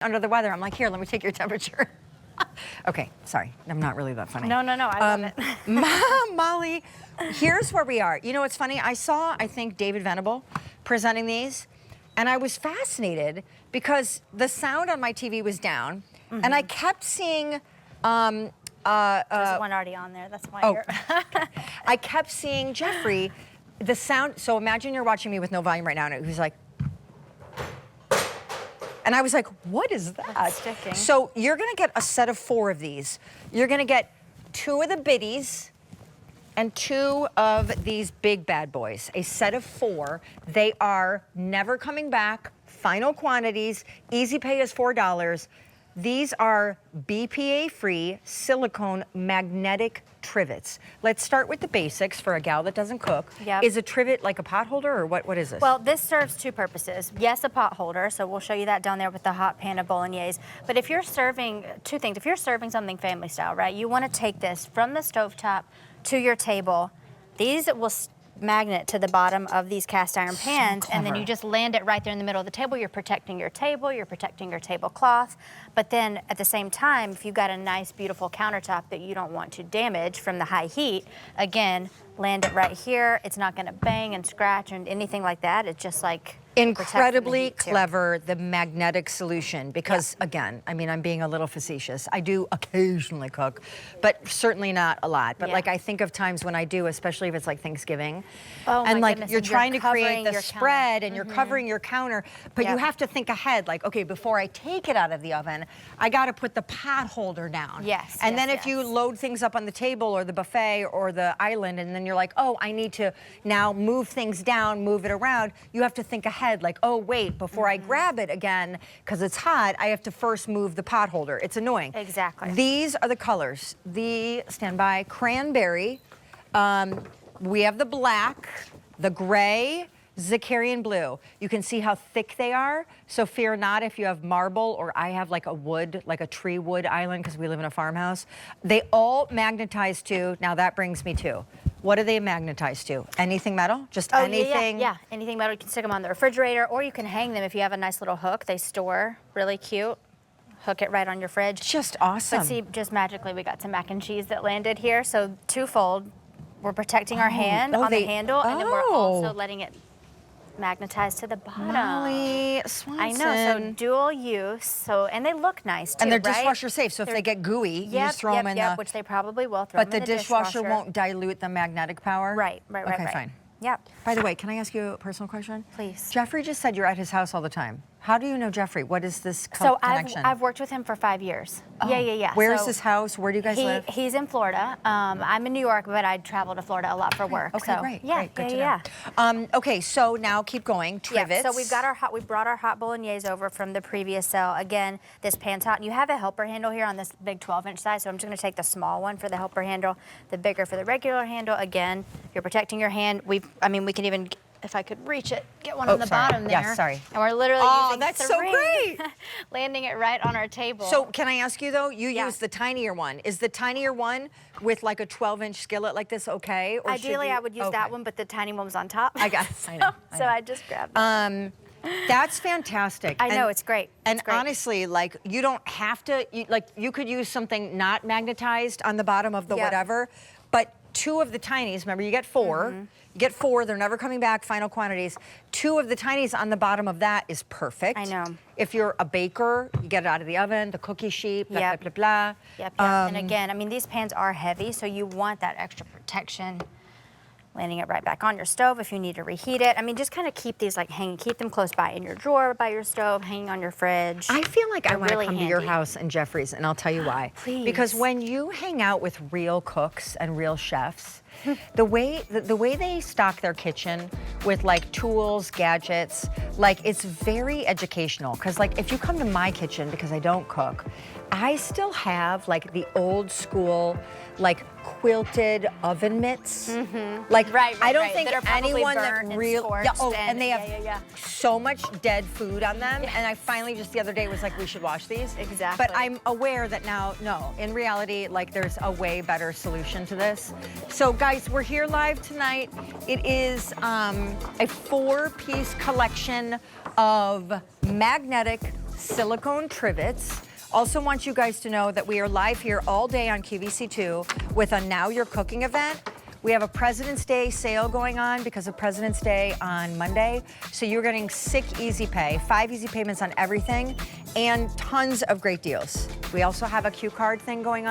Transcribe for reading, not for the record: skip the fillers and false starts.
under the weather. I'm like, here, let me take your temperature. Okay, sorry, I'm not really that funny. No, I love it. Molly, here's where we are. You know what's funny? I saw, I think, David Venable presenting these, and I was fascinated because the sound on my TV was down, and I kept seeing... There's one already on there, that's why you're... I kept seeing Jeffrey, the sound, so imagine you're watching me with no volume right now, and it was like... And I was like, what is that? That's sticking. So you're gonna get a set of 4 of these. You're gonna get 2 of the biddies and 2 of these big bad boys. A set of 4. They are never coming back, final quantities, easy pay is $4. These are BPA-free silicone magnetic trivets. Let's start with the basics for a gal that doesn't cook. Yep. Is a trivet like a pot holder, or what is this? Well, this serves 2 purposes. Yes, a pot holder, so we'll show you that down there with the hot pan of bolognese. But if you're serving, 2 things. If you're serving something family style, right, you want to take this from the stovetop to your table. These will magnet to the bottom of these cast iron pans, and then you just land it right there in the middle of the table. You're protecting your table, you're protecting your tablecloth, but then at the same time, if you've got a nice, beautiful countertop that you don't want to damage from the high heat, again, land it right here. It's not gonna bang and scratch and anything like that. It's just like incredibly clever, the magnetic solution, because again, I mean, I'm being a little facetious. I do occasionally cook, but certainly not a lot. But like I think of times when I do, especially if it's like Thanksgiving, and like goodness, you're trying to create the your spread and you're covering your counter, but you have to think ahead, like, okay, before I take it out of the oven, I gotta put the pot holder down. Yes. And then if you load things up on the table or the buffet or the island, and then you're like, oh, I need to now move things down, move it around, you have to think ahead, like, oh, wait, before I grab it again, because it's hot, I have to first move the pot holder. It's annoying. Exactly. These are the colors. The standby cranberry, we have the black, the gray, Zakarian blue. You can see how thick they are, so fear not if you have marble, or I have like a wood, like a tree wood island, because we live in a farmhouse. They all magnetize to, now that brings me to, what do they magnetize to? Anything metal? Just anything? Yeah, anything metal. You can stick them on the refrigerator, or you can hang them if you have a nice little hook. They store really cute. Hook it right on your fridge. Just awesome. But see, just magically, we got some mac and cheese that landed here, so twofold. We're protecting our hand on the handle, and then we're also letting it magnetize to the bottom. Molly Swanson. I know, so dual use. So, and they look nice too, and they're right? dishwasher safe, so if they get gooey, you just throw them in the... which they probably will. But the dishwasher won't dilute the magnetic power? Right. Okay, fine. Yep. By the way, can I ask you a personal question? Please. Jeffrey just said you're at his house all the time. How do you know Jeffrey? What is this connection? I've worked with him for 5 years. Oh. Yeah. Where is his house? Where do you guys live? He's in Florida. I'm in New York, but I travel to Florida a lot for work. Okay, so, great. Yeah, great. Good to know. Okay, so now keep going. Trivets. Yeah, so we brought our hot bolognese over from the previous cell. Again, this pan's hot. You have a helper handle here on this big 12-inch size, so I'm just going to take the small one for the helper handle, the bigger for the regular handle. Again, you're protecting your hand. We can even, if I could reach it, get one on the bottom there. Yeah, sorry. And we're literally using that's 3, so great. landing it right on our table. So can I ask you though, you use the tinier one. Is the tinier one with like a 12-inch skillet like this okay? Or ideally, I would use that one, but the tiny one was on top. I know. So I just grabbed it. That's fantastic. I know, it's great. And honestly, like, you don't have to, you could use something not magnetized on the bottom of the whatever, but 2 of the tinies, remember you get 4, you get 4, they're never coming back, final quantities. 2 of the tinies on the bottom of that is perfect. I know. If you're a baker, you get it out of the oven, the cookie sheet, blah, blah, blah, blah. Yep. And again, I mean, these pans are heavy, so you want that extra protection. Landing it right back on your stove if you need to reheat it. I mean, just kind of keep these like hanging, keep them close by in your drawer, by your stove, hanging on your fridge. I feel like I want to come to your handy. house and Jeffrey's, and I'll tell you why. Please. Because when you hang out with real cooks and real chefs, the way they stock their kitchen with like tools, gadgets, like it's very educational. Because like if you come to my kitchen, because I don't cook, I still have like the old school, like quilted oven mitts. Like I don't think anyone that really, and they have so much dead food on them. And I finally just the other day was like, we should wash these. Exactly. But I'm aware that now, no, in reality, like there's a way better solution to this. So guys, we're here live tonight. It is a 4-piece collection of magnetic silicone trivets. Also want you guys to know that we are live here all day on QVC2 with a Now You're Cooking event. We have a President's Day sale going on because of President's Day on Monday. So you're getting sick easy pay, 5 easy payments on everything, and tons of great deals. We also have a Q card thing going on.